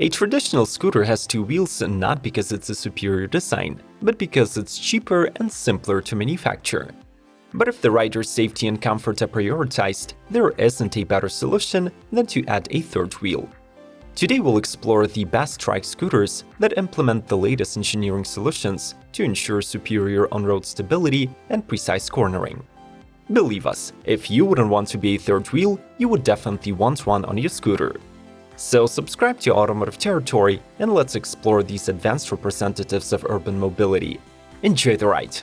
A traditional scooter has two wheels not because it's a superior design, but because it's cheaper and simpler to manufacture. But if the rider's safety and comfort are prioritized, there isn't a better solution than to add a third wheel. Today we'll explore the best trike scooters that implement the latest engineering solutions to ensure superior on-road stability and precise cornering. Believe us, if you wouldn't want to be a third wheel, you would definitely want one on your scooter. So subscribe to Automotive Territory and let's explore these advanced representatives of urban mobility. Enjoy the ride!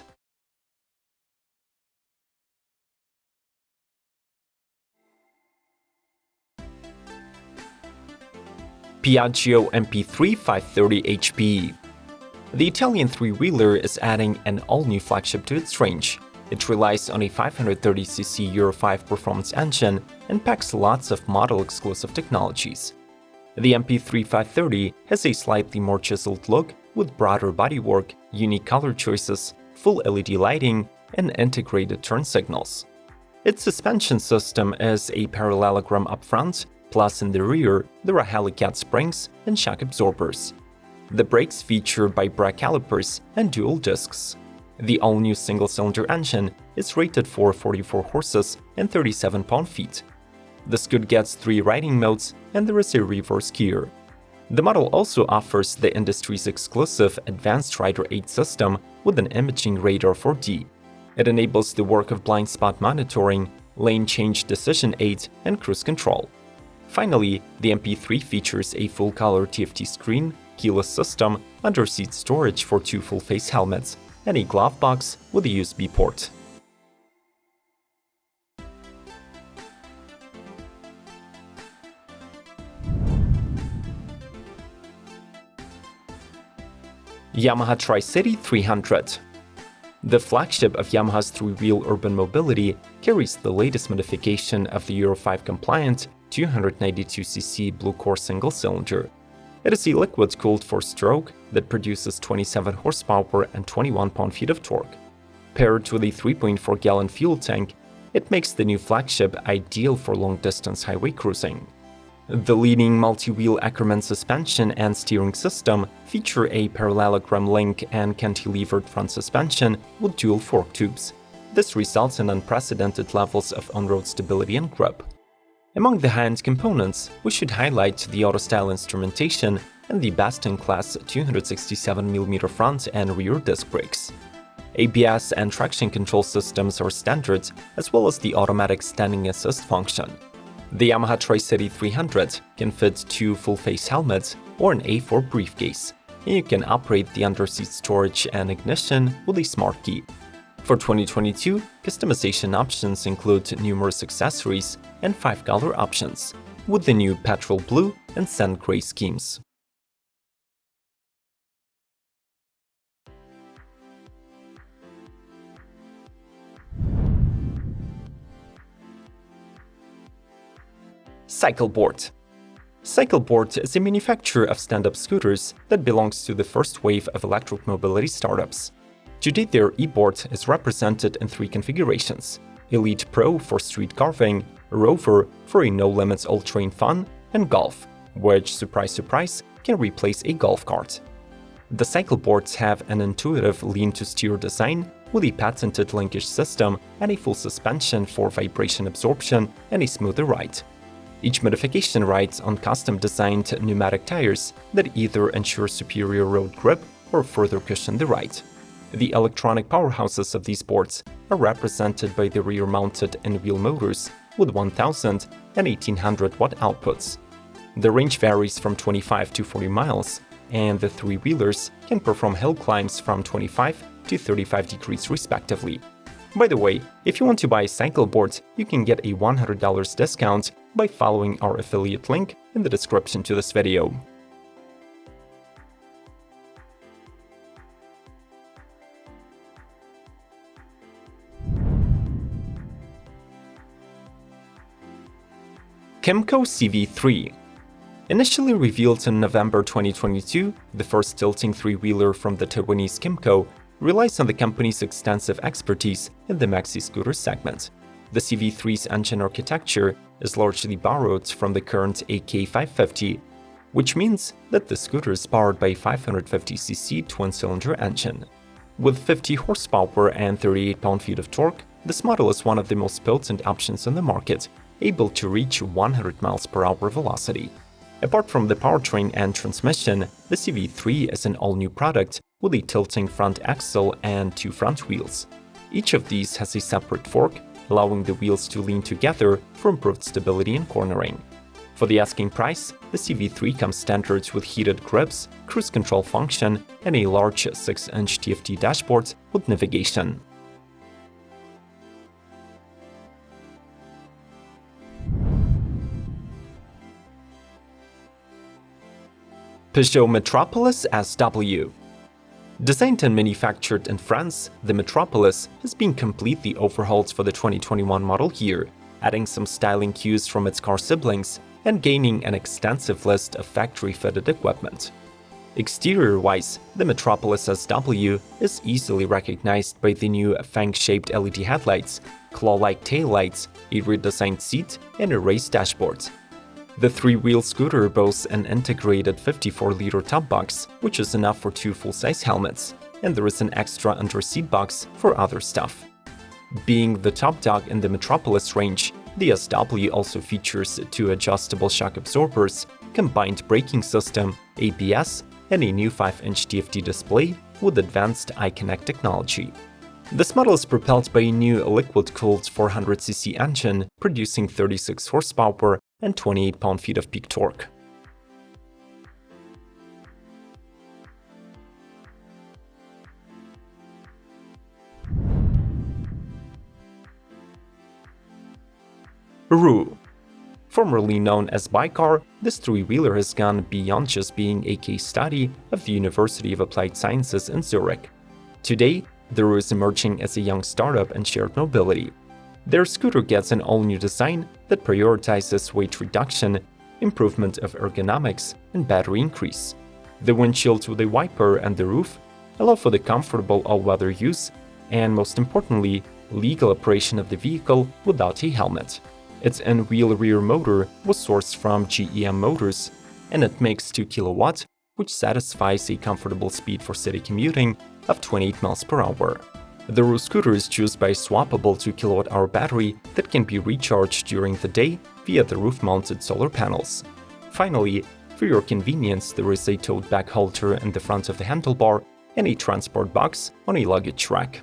Piaggio MP3 530 HP. The Italian three-wheeler is adding an all-new flagship to its range. It relies on a 530cc Euro 5 performance engine and packs lots of model-exclusive technologies. The MP3 530 has a slightly more chiseled look with broader bodywork, unique color choices, full LED lighting, and integrated turn signals. Its suspension system is a parallelogram up front, plus in the rear there are helicat springs and shock absorbers. The brakes feature bi-brake calipers and dual discs. The all-new single-cylinder engine is rated for 44 horses and 37 pound-feet. The Scoot gets 3 riding modes and there is a reverse gear. The model also offers the industry's exclusive Advanced Rider Aid system with an imaging radar 4D. It enables the work of blind spot monitoring, lane change decision aid, and cruise control. Finally, the MP3 features a full-color TFT screen, keyless system, under-seat storage for 2 full-face helmets, and a glove box with a USB port. Yamaha Tricity 300. The flagship of Yamaha's three-wheel urban mobility carries the latest modification of the Euro 5 compliant 292cc Blue Core single-cylinder. It is a liquid-cooled four-stroke that produces 27 horsepower and 21 pound-feet of torque. Paired with a 3.4-gallon fuel tank, it makes the new flagship ideal for long-distance highway cruising. The leading multi-wheel Ackerman suspension and steering system feature a parallelogram link and cantilevered front suspension with dual fork tubes. This results in unprecedented levels of on-road stability and grip. Among the high-end components, we should highlight the auto-style instrumentation and the best-in-class 267mm front and rear disc brakes. ABS and traction control systems are standard, as well as the automatic standing assist function. The Yamaha Tricity 300 can fit 2 full-face helmets or an A4 briefcase, and you can operate the under-seat storage and ignition with a smart key. For 2022, customization options include numerous accessories and 5 color options, with the new petrol blue and sand gray schemes. Cycleboard. Cycleboard is a manufacturer of stand-up scooters that belongs to the first wave of electric mobility startups. Today their e-board is represented in 3 configurations: Elite Pro for street carving, Rover for a no-limits all-terrain fun, and Golf, which, surprise surprise, can replace a golf cart. The cycleboards have an intuitive lean-to-steer design with a patented linkage system and a full suspension for vibration absorption and a smoother ride. Each modification rides on custom-designed pneumatic tires that either ensure superior road grip or further cushion the ride. The electronic powerhouses of these boards are represented by the rear-mounted in-wheel motors with 1000 and 1800 watt outputs. The range varies from 25 to 40 miles, and the three-wheelers can perform hill climbs from 25 to 35 degrees respectively. By the way, if you want to buy a cycleboard, you can get a $100 discount by following our affiliate link in the description to this video. Kymco CV3. Initially revealed in November 2022, the first tilting three-wheeler from the Taiwanese Kymco relies on the company's extensive expertise in the maxi scooter segment. The CV3's engine architecture is largely borrowed from the current AK550. which means that the scooter is powered by a 550cc twin-cylinder engine. With 50 horsepower and 38 pound-feet of torque, this model is one of the most potent options on the market, able to reach 100 miles per hour velocity. Apart from the powertrain and transmission, the CV3 is an all-new product with a tilting front axle and 2 front wheels. Each of these has a separate fork, allowing the wheels to lean together for improved stability and cornering. For the asking price, the CV3 comes standard with heated grips, cruise control function, and a large 6-inch TFT dashboard with navigation. Peugeot Metropolis SW. Designed and manufactured in France, the Metropolis has been completely overhauled for the 2021 model year, adding some styling cues from its car siblings and gaining an extensive list of factory-fitted equipment. Exterior-wise, the Metropolis SW is easily recognized by the new fang-shaped LED headlights, claw-like taillights, a redesigned seat, and a raised dashboard. The 3-wheel scooter boasts an integrated 54-liter top box, which is enough for 2 full-size helmets, and there is an extra under-seat box for other stuff. Being the top dog in the Metropolis range, the SW also features 2 adjustable shock absorbers, combined braking system, ABS, and a new 5-inch TFT display with advanced iConnect technology. This model is propelled by a new liquid-cooled 400cc engine, producing 36 horsepower and 28 pound-feet of peak torque. Roo. Formerly known as Bicar, this 3-wheeler has gone beyond just being a case study of the University of Applied Sciences in Zurich. Today, the Roo is emerging as a young startup in shared mobility. Their scooter gets an all-new design that prioritizes weight reduction, improvement of ergonomics, and battery increase. The windshield with a wiper and the roof allow for the comfortable all-weather use and, most importantly, legal operation of the vehicle without a helmet. Its in-wheel rear motor was sourced from GEM Motors, and it makes 2 kW, which satisfies a comfortable speed for city commuting of 28 miles per hour. The Roo scooter is used by a swappable 2 kWh battery that can be recharged during the day via the roof-mounted solar panels. Finally, for your convenience, there is a tote bag holder in the front of the handlebar and a transport box on a luggage rack.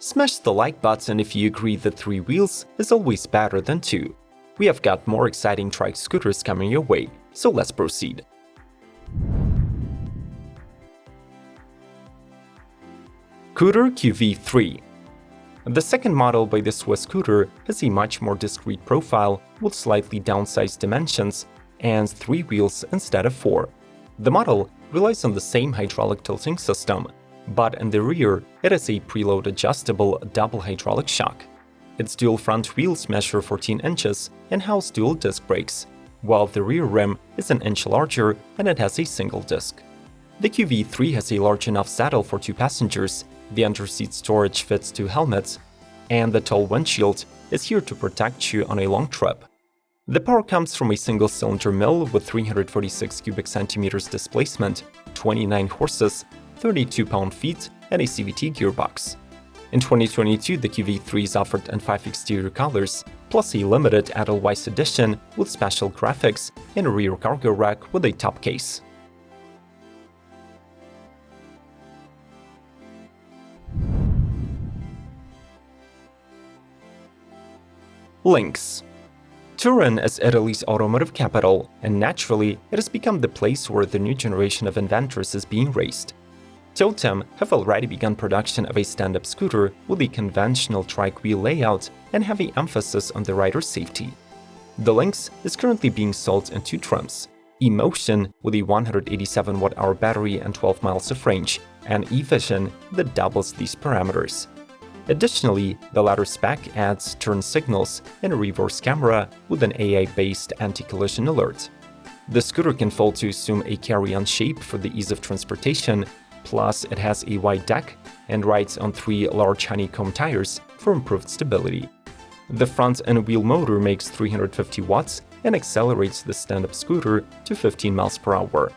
Smash the like button if you agree that 3 wheels is always better than 2. We have got more exciting trike scooters coming your way, so let's proceed. Qooder QV3. The second model by the Swiss scooter has a much more discreet profile with slightly downsized dimensions and 3 wheels instead of 4. The model relies on the same hydraulic tilting system, but in the rear it has a preload adjustable double hydraulic shock. Its dual front wheels measure 14 inches and house dual disc brakes, while the rear rim is an inch larger and it has a single disc. The QV3 has a large enough saddle for 2 passengers, the underseat storage fits 2 helmets, and the tall windshield is here to protect you on a long trip. The power comes from a single-cylinder mill with 346 cubic centimeters displacement, 29 horses, 32 pound-feet, and a CVT gearbox. In 2022, the QV3 is offered in 5 exterior colors, plus a limited Edelweiss edition with special graphics and a rear cargo rack with a top case. Lynx. Turin is Italy's automotive capital, and naturally, it has become the place where the new generation of inventors is being raised. Totem have already begun production of a stand-up scooter with a conventional trike wheel layout and heavy emphasis on the rider's safety. The Lynx is currently being sold in 2 trims: E-Motion with a 187 watt-hour battery and 12 miles of range, and E-Vision that doubles these parameters. Additionally, the latter spec adds turn signals and a reverse camera with an AI-based anti-collision alert. The scooter can fold to assume a carry-on shape for the ease of transportation, plus it has a wide deck and rides on 3 large honeycomb tires for improved stability. The front and wheel motor makes 350 watts and accelerates the stand-up scooter to 15 miles per hour.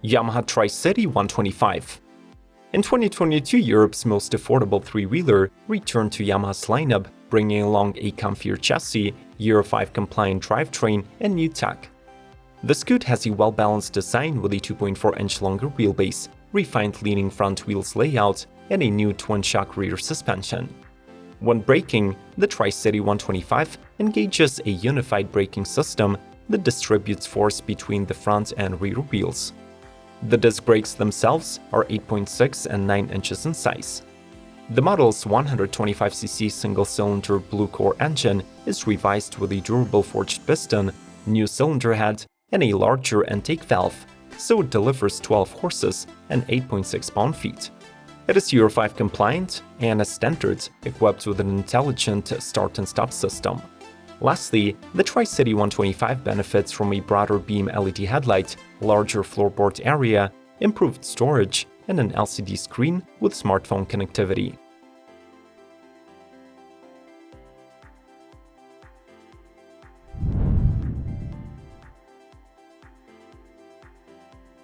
Yamaha Tricity 125. In 2022, Europe's most affordable three-wheeler returned to Yamaha's lineup, bringing along a comfier chassis, Euro 5 compliant drivetrain, and new tech. The Scoot has a well-balanced design with a 2.4-inch longer wheelbase, refined leaning front wheels layout, and a new twin-shock rear suspension. When braking, the Tricity 125 engages a unified braking system that distributes force between the front and rear wheels. The disc brakes themselves are 8.6 and 9 inches in size. The model's 125cc single-cylinder blue-core engine is revised with a durable forged piston, new cylinder head, and a larger intake valve, so it delivers 12 horses and 8.6 pound-feet. It is Euro 5 compliant and, as standard, equipped with an intelligent start and stop system. Lastly, the Tricity 125 benefits from a broader beam LED headlight, larger floorboard area, improved storage, and an LCD screen with smartphone connectivity.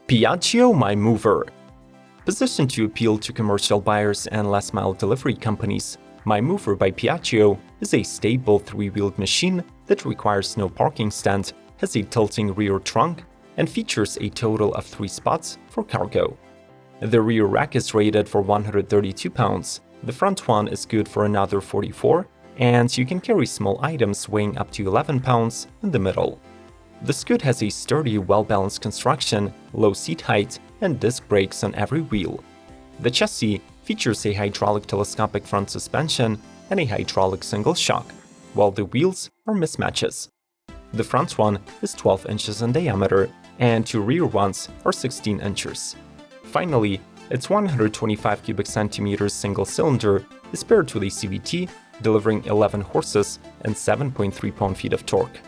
Piaggio MyMoover. Positioned to appeal to commercial buyers and last-mile delivery companies, MyMoover by Piaggio is a stable three-wheeled machine that requires no parking stand, has a tilting rear trunk, and features a total of 3 spots for cargo. The rear rack is rated for 132 pounds, the front one is good for another 44, and you can carry small items weighing up to 11 pounds in the middle. The Scoot has a sturdy, well-balanced construction, low seat height, and disc brakes on every wheel. The chassis features a hydraulic telescopic front suspension and a hydraulic single shock, while the wheels are mismatches. The front one is 12 inches in diameter, and 2 rear ones are 16 inches. Finally, its 125 cubic centimeters single cylinder is paired with a CVT, delivering 11 horses and 7.3 pound-feet of torque.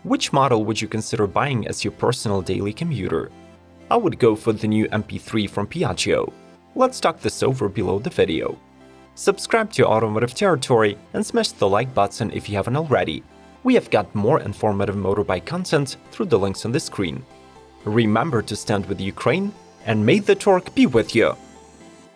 Which model would you consider buying as your personal daily commuter? I would go for the new MP3 from Piaggio. Let's talk this over below the video. Subscribe to Automotive Territory and smash the like button if you haven't already. We have got more informative motorbike content through the links on the screen. Remember to stand with Ukraine, and may the torque be with you!